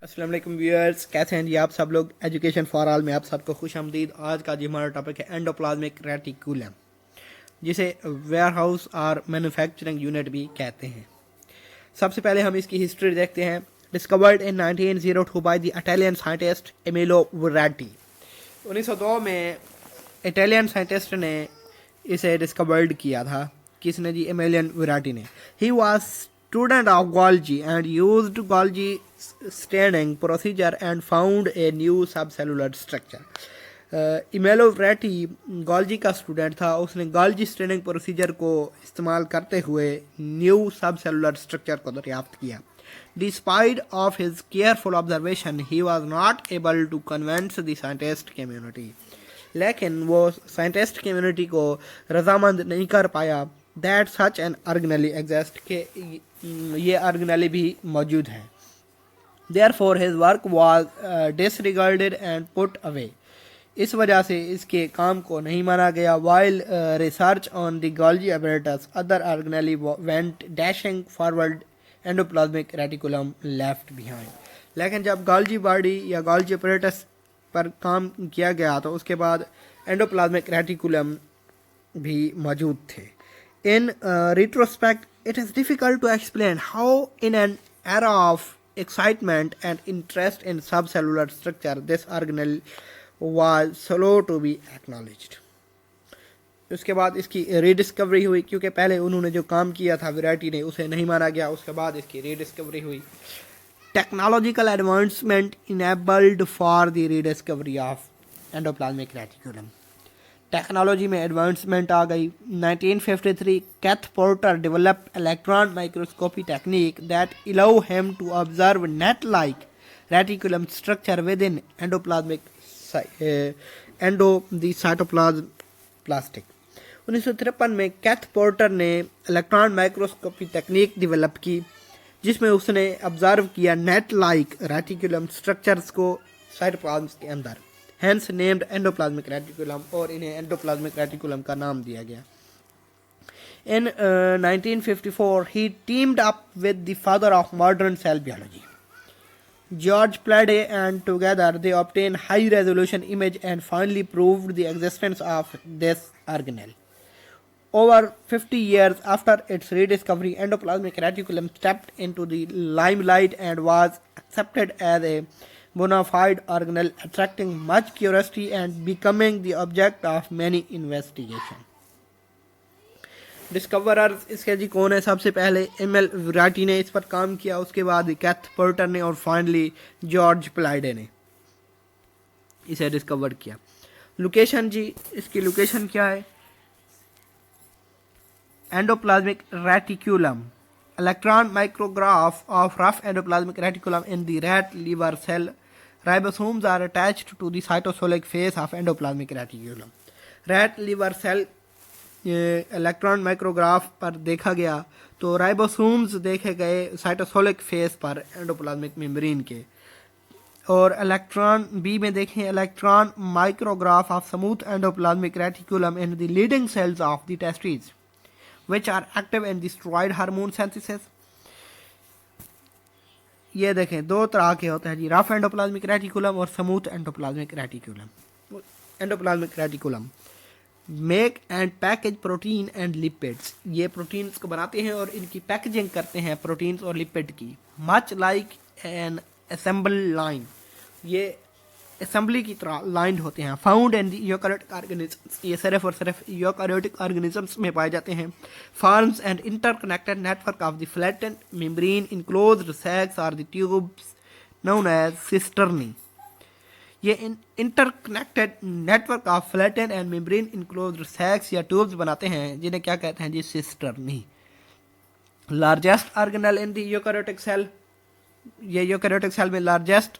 अस्सलाम वालेकुम व्यूअर्स, कैसे हैं जी आप सब लोग। एजुकेशन फॉर ऑल में आप सबको खुश आमदीद। आज का जी हमारा टॉपिक है एंडोप्लाज्मिक रेटिकुलम, जिसे वेयर हाउस और मैन्युफैक्चरिंग यूनिट भी कहते हैं। सबसे पहले हम इसकी हिस्ट्री देखते हैं। Discovered in 1902 by the Italian scientist Emilio Veratti. 1902 में इटालियन साइंटिस्ट ने इसे डिस्कवर्ड किया था। किसने जी? एमिलियन वुराटी ने। He was student of Golgi and used Golgi staining procedure and found a new सब सेलुलर स्ट्रक्चर। इमेलो वुराटी गॉल्जी का स्टूडेंट था। उसने गॉल्जी स्टेनिंग प्रोसीजर को इस्तेमाल करते हुए न्यू सब सेलुलर स्ट्रक्चर को दरियाफ्त किया। Despite of his careful observation, he was not able to convince the scientist community. लेकिन वो साइंटिस्ट कम्युनिटी को रजामंद नहीं कर पाया that such an organelle exist, के ये ऑर्गेनली भी मौजूद है। Therefore his work was disregarded and put away. इस वजह से इसके काम को नहीं माना गया। While research on the Golgi apparatus, other organelle went dashing forward endoplasmic reticulum left behind. लेकिन जब गॉल्जी बॉडी या गॉल्जी apparatus पर काम किया गया तो उसके बाद एंडोप्लाज्मिक रेटिकुलम भी मौजूद थे। In retrospect it is difficult to explain how in an era of excitement and interest in subcellular structure this organelle was slow to be acknowledged. उसके बाद इसकी रीडिस्कवरी हुई, क्योंकि पहले उन्होंने जो काम किया था वैरायटी ने उसे नहीं माना गया। उसके बाद इसकी रीडिस्कवरी हुई। Technological advancement enabled for the rediscovery of endoplasmic reticulum. Technology में एडवांसमेंट आ गई। 1953 Keith Porter developed electron microscopy technique that allow him to observe net like reticulum structure within endoplasmic endo the cytoplasm plastic. 1953 में Keith Porter ने electron microscopy technique develop की, जिसमें उसने observe किया net like reticulum structures को cytoplasm के अंदर, hence named endoplasmic reticulum, और इन्हें एंडोप्लाज्मिक रेटिकुलम का नाम दिया गया। In 1954 he teamed up with the father of modern cell biology, George Plaidy, and together they obtained high resolution image and finally proved the existence of this organelle. Over 50 years after its rediscovery, endoplasmic reticulum stepped into the limelight and was accepted as a bona fide organelle, attracting much curiosity and becoming the object of many investigation. Discoverers इसके जी कौन है? सबसे पहले ML वुराटी ने इस पर काम किया, उसके बाद कैथ पोर्टर ने, और फाइनली जॉर्ज प्लाइडे ने इसे डिस्कवर किया। लोकेशन जी, इसकी लोकेशन क्या है? Endoplasmic reticulum, electron micrograph of rough endoplasmic reticulum in the rat liver cell ribosomes are attached to the cytosolic face of endoplasmic reticulum. Rat liver cell electron micrograph पर देखा गया तो ribosomes देखे गए cytosolic face पर endoplasmic membrane के। और electron B में देखें electron micrograph of smooth endoplasmic reticulum in the Leydig cells of the testis which are active in the steroid hormone synthesis. ये देखें दो तरह के होते हैं जी, रफ एंडोप्लाज्मिक रेटिकुलम और smooth endoplasmic reticulum. Endoplasmic reticulum make and package protein and lipids, ये प्रोटीन्स को बनाते हैं और इनकी पैकेजिंग करते हैं प्रोटीन्स और लिपिड की। Much like an assemble line, ये असेंबली की तरह लाइंड होते हैं। फाउंड इन यूकैरियोटिक ऑर्गेनिजम्स, ये सिर्फ और सिर्फ यूकैरियोटिक ऑर्गेनिजम्स में पाए जाते हैं। Forms and interconnected network of the flattened membrane enclosed sacs are the tubes known as cisternae. ये interconnected network of flattened and membrane enclosed sacs या ट्यूब्स बनाते हैं, जिन्हें क्या कहते हैं जी? Cisternae. Largest organelle in the eukaryotic cell, ये यूकैरियोटिक सेल में लार्जेस्ट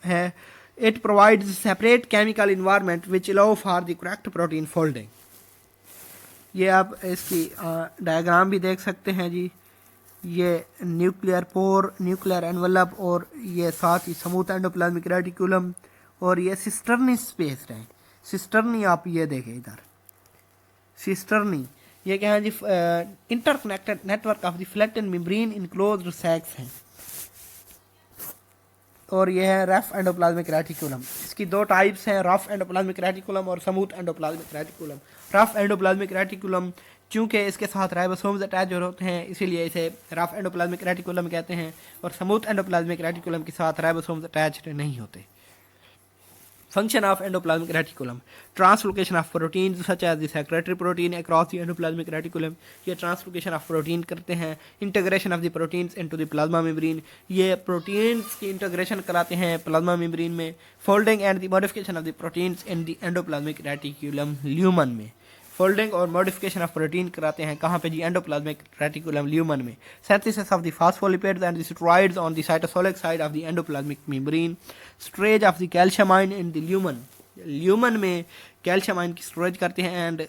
है। It provides separate chemical environment which allow for the correct protein folding. ये आप इसकी डायग्राम भी देख सकते हैं जी। ये न्यूक्लियर पोर, न्यूक्लियर एनवलप, और ये साथ ही स्मूथ एंडोप्लाज्मिक रेटिकुलम, और ये सिस्टर्नी स्पेस है। सिस्टर्नी आप ये देखें इधर, सिस्टर्नी ये क्या है जी? Interconnected network of the flattened membrane enclosed sacs हैं। और ये है रफ एंडोप्लाज्मिक रेटिकुलम। इसकी दो टाइप्स हैं, रफ एंडोप्लाज्मिक रेटिकुलम और smooth endoplasmic reticulum. Rough endoplasmic reticulum चूँकि इसके साथ राइबोसोम्स अटैच होते हैं इसीलिए इसे रफ एंडोप्लाज्मिक रेटिकुलम कहते हैं, और स्मूथ एंडोप्लाज्मिक रेटिकुलम के साथ राइबोसोम्स अटैच नहीं होते। Function of endoplasmic reticulum: translocation of proteins such as the secretory protein across the endoplasmic reticulum. ये translocation of protein करते हैं। Integration of the proteins into the plasma membrane, ये proteins की integration कराते हैं plasma membrane में। Folding and the modification of the proteins in the endoplasmic reticulum lumen में। Folding और मॉडिफिकेशन ऑफ प्रोटीन कराते हैं कहाँ पे जी, एंडोप्लाज्मिक रेटिकुलम ल्यूमन में। Synthesis of the phospholipids and the steroids on the cytosolic side of the endoplasmic membrane. Storage of the calcium ion in the lumen, lumen में calcium ion की storage करते हैं and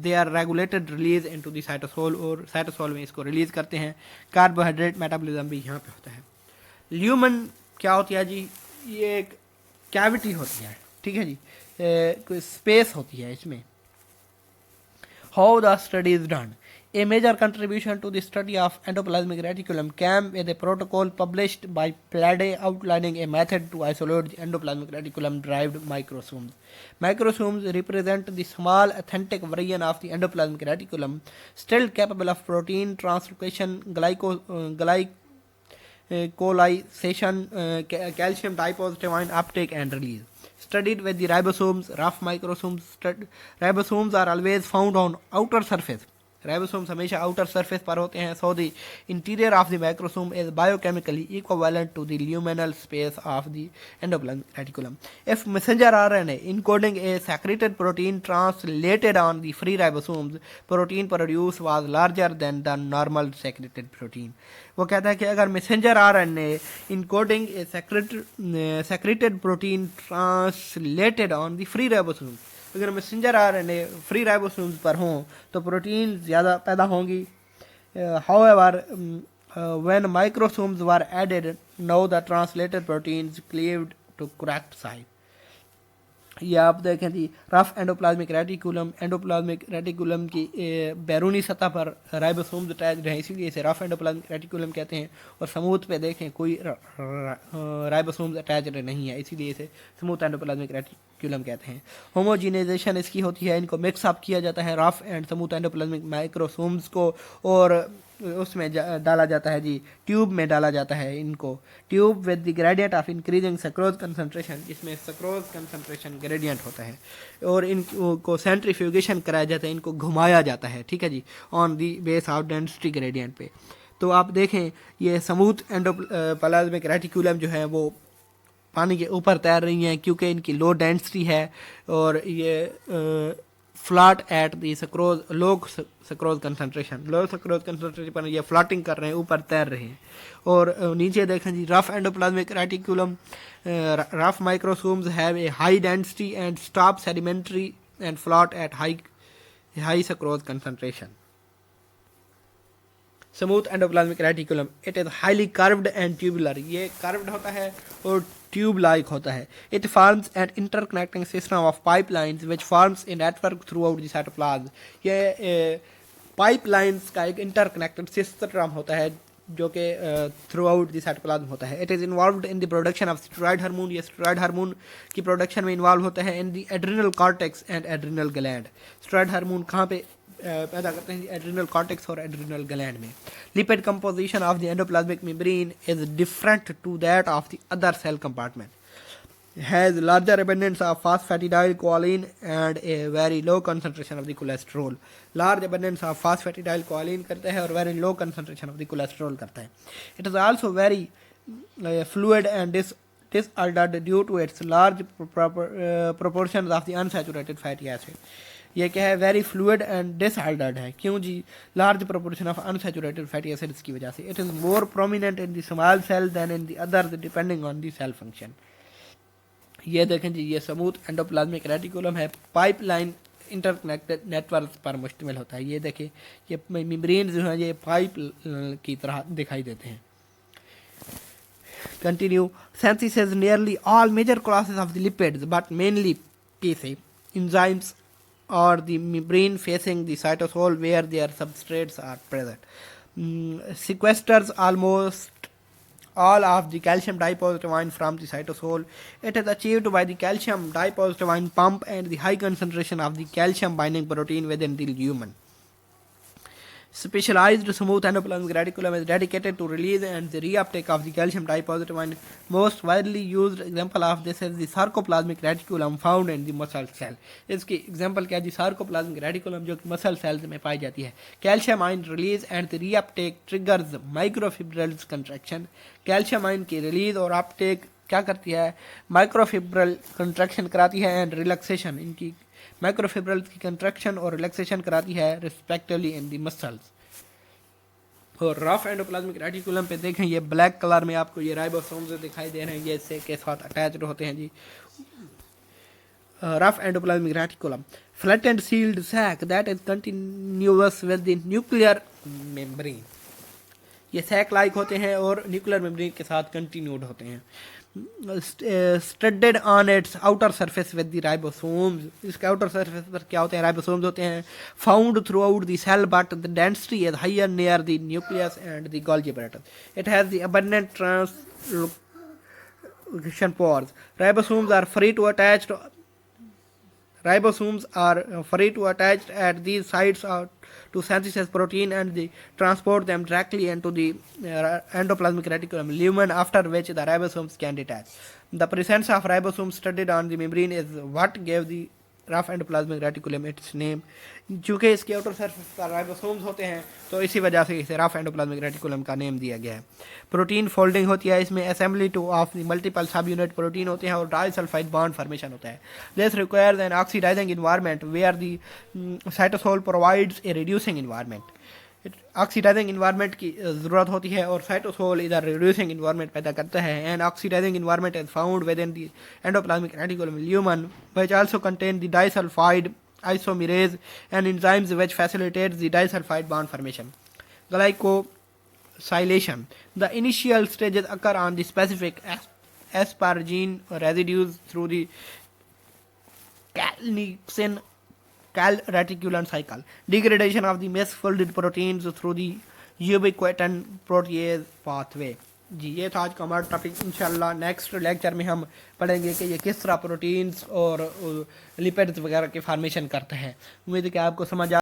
they are regulated release into the cytosol, और cytosol में इसको release करते हैं। Carbohydrate metabolism भी यहाँ पे होता है। ल्यूमन क्या होती है जी, ये एक कैविटी होती है, ठीक है जी, कोई स्पेस होती है इसमें। How the study is done: a major contribution to the study of endoplasmic reticulum came with a protocol published by Plade outlining a method to isolate the endoplasmic reticulum derived microsomes. Microsomes represent the small authentic variant of the endoplasmic reticulum, still capable of protein translocation, glycosylation, calcium dipositive ion uptake and release. Studied with the ribosomes, rough microsomes. Ribosomes are always found on outer surface. Ribosomes हमेशा outer surface पर होते हैं. So the interior of the microsome is biochemically equivalent to the luminal space of the endoplasmic reticulum. If messenger RNA encoding a secreted protein translated on the free ribosomes, protein produced was larger than the normal secreted protein. वो कहता है कि अगर messenger RNA encoding a secreted protein translated on the free ribosomes, अगर messenger RNA free ribosomes पर हों तो protein ज़्यादा पैदा होंगी। However when microsomes were added, now the translated proteins cleaved to correct site. ये आप देखें जी, rough endoplasmic reticulum, endoplasmic reticulum की बैरूनी सतह पर राइबोसोम्स अटैच्ड हैं इसीलिए इसे रफ एंडोप्लाज्मिक रेटिकुलम कहते हैं, और स्मूथ पे देखें कोई राइबोसोम्स अटैच्ड नहीं है इसीलिए इसे स्मूथ एंडोप्लाज्मिक रेटिकुलम कहते हैं। होमोजिनाइजेशन इसकी होती है, इनको मिक्सअप किया जाता है rough and smooth endoplasmic microsomes को, और उसमें डाला जाता है जी, ट्यूब में डाला जाता है इनको। Tube with the gradient of increasing sucrose concentration, जिसमें सक्रोज कंसंट्रेशन ग्रेडियंट होता है, और इनको सेंट्रीफ्यूगेशन कराया जाता है, इनको घुमाया जाता है, ठीक है जी, on the base of density gradient पे। तो आप देखें ये स्मूथ एंडोप्लाज्मिक रेटिकुलम जो है वो पानी के ऊपर तैर रही हैं क्योंकि इनकी लो डेंसिटी है, और ये flat at the sucrose, low sucrose concentration, low sucrose concentration पर ये फ्लैटिंग कर रहे हैं, ऊपर तैर रहे हैं। और नीचे देखें जी, rough endoplasmic reticulum, rough microsomes have a high density and stop sedimentary and flat at high sucrose concentration. Smooth endoplasmic reticulum, it is highly curved and tubular, ये कर्व्ड होता है और ट्यूब लाइक होता है। It forms an interconnecting system of pipelines which forms a network throughout the cytoplasm. ये pipelines का एक interconnected system होता है जो कि थ्रू आउट द साइटोप्लाज्म होता है। It is involved in the production of steroid hormone, ये स्टेरॉयड हार्मोन की प्रोडक्शन में इन्वॉल्व होता है। In the adrenal cortex and adrenal gland, steroid hormone कहाँ पे पैदा करते हैं, एड्रिनल कॉर्टेक्स और एड्रिनल ग्लैंड में। Lipid composition of the endoplasmic membrane is different to that of the other cell compartment, has larger abundance of phosphatidylcholine and a very low concentration of the cholesterol. Large abundance of phosphatidylcholine करता है और very low concentration of the cholesterol करता है। It is also very fluid and disordered due to its large proportions of the unsaturated fatty acid. ये क्या है, very fluid and disordered है, क्यों जी, large proportion of unsaturated fatty acids की वजह से। It is more prominent in the small cell than in the other depending on the cell function. ये देखें जी, ये स्मूथ एंडोप्लाज्मिक रेटिकुलम है, पाइपलाइन इंटरकनेक्टेड नेटवर्क पर मुश्तमिल होता है। ये देखें, ये मेम्ब्रेन जो है ये पाइप की तरह दिखाई देते हैं। Continue, synthesis nearly all major classes of the lipids but mainly PC enzymes or the membrane facing the cytosol where their substrates are present. Sequesters almost all of the calcium dipositive ion from the cytosol. It is achieved by the calcium dipositive ion pump and the high concentration of the calcium binding protein within the lumen. Specialized smooth endoplasmic reticulum is dedicated to release and the reuptake of the calcium dipositive ion. Most widely used example of this is the sarcoplasmic reticulum found in the muscle cell. इसकी example क्या है जी, sarcoplasmic reticulum जो muscle cells में पाई जाती है. Calcium ion release and the reuptake triggers microfibril contraction. Calcium ion की release और Uptake क्या करती है, माइक्रोफिब्रल कंट्रैक्शन कराती है एंड रिलैक्सेशन, इनकी माइक्रोफिब्रल की कंट्रैक्शन और रिलैक्सेशन कराती है रिस्पेक्टिवली इन द मसल्स. और रफ एंडोप्लाज्मिक रेटिकुलम पे देखें, ये ब्लैक कलर में आपको ये राइबोसोम्स दिखाई दे रहे हैं, ये इससे के साथ अटैच्ड होते हैं जी. Rough endoplasmic reticulum flattened sealed sac that is continuous with the nuclear membrane. ये सैक लाइक होते हैं और न्यूक्लियर मेम्ब्रेन के साथ कंटिन्यूड होते हैं. Studded on its outer surface with the ribosomes. इसके आउटर सरफेस पर क्या होते हैं, राइबोसोम्स होते हैं. Found throughout the cell but the density is higher near the nucleus and the Golgi apparatus. It has the abundant translocation pores. Ribosomes are free to attach at these sites to synthesize protein and they transport them directly into the endoplasmic reticulum lumen, after which the ribosomes can detach. The presence of ribosomes studied on the membrane is what gave the rough endoplasmic reticulum it's name. चूँकि इसके outer surface पर ribosomes होते हैं तो इसी वजह से इसे रफ एंडोप्लाज्मिक रेटिकुलम का नेम दिया गया है. प्रोटीन फोल्डिंग होती है इसमें, assembly to of the multiple subunit protein होते हैं और डाइसल्फाइड बॉन्ड फॉर्मेशन होता है. This requires an oxidising environment where the cytosol provides a reducing environment. Oxidising environment की ज़रूरत होती है और साइटोसोल इधर रिड्यूसिंग इन्वायरमेंट पैदा करता है. And oxidising environment is found within the endoplasmic reticulum lumen which also contain the disulphide isomerase and enzymes which facilitate the disulfide bond formation. Glycosylation. The initial stages occur on the specific asparagine residues through the calreticulin cycle. Degradation of the misfolded proteins through the ubiquitin protease pathway. जी ये था आज का हमारा topic. इंशाल्लाह next lecture में हम पढ़ेंगे कि ये किस तरह प्रोटीन्स और लिपिड्स वगैरह के फॉर्मेशन करते हैं. उम्मीद है कि आपको समझ आ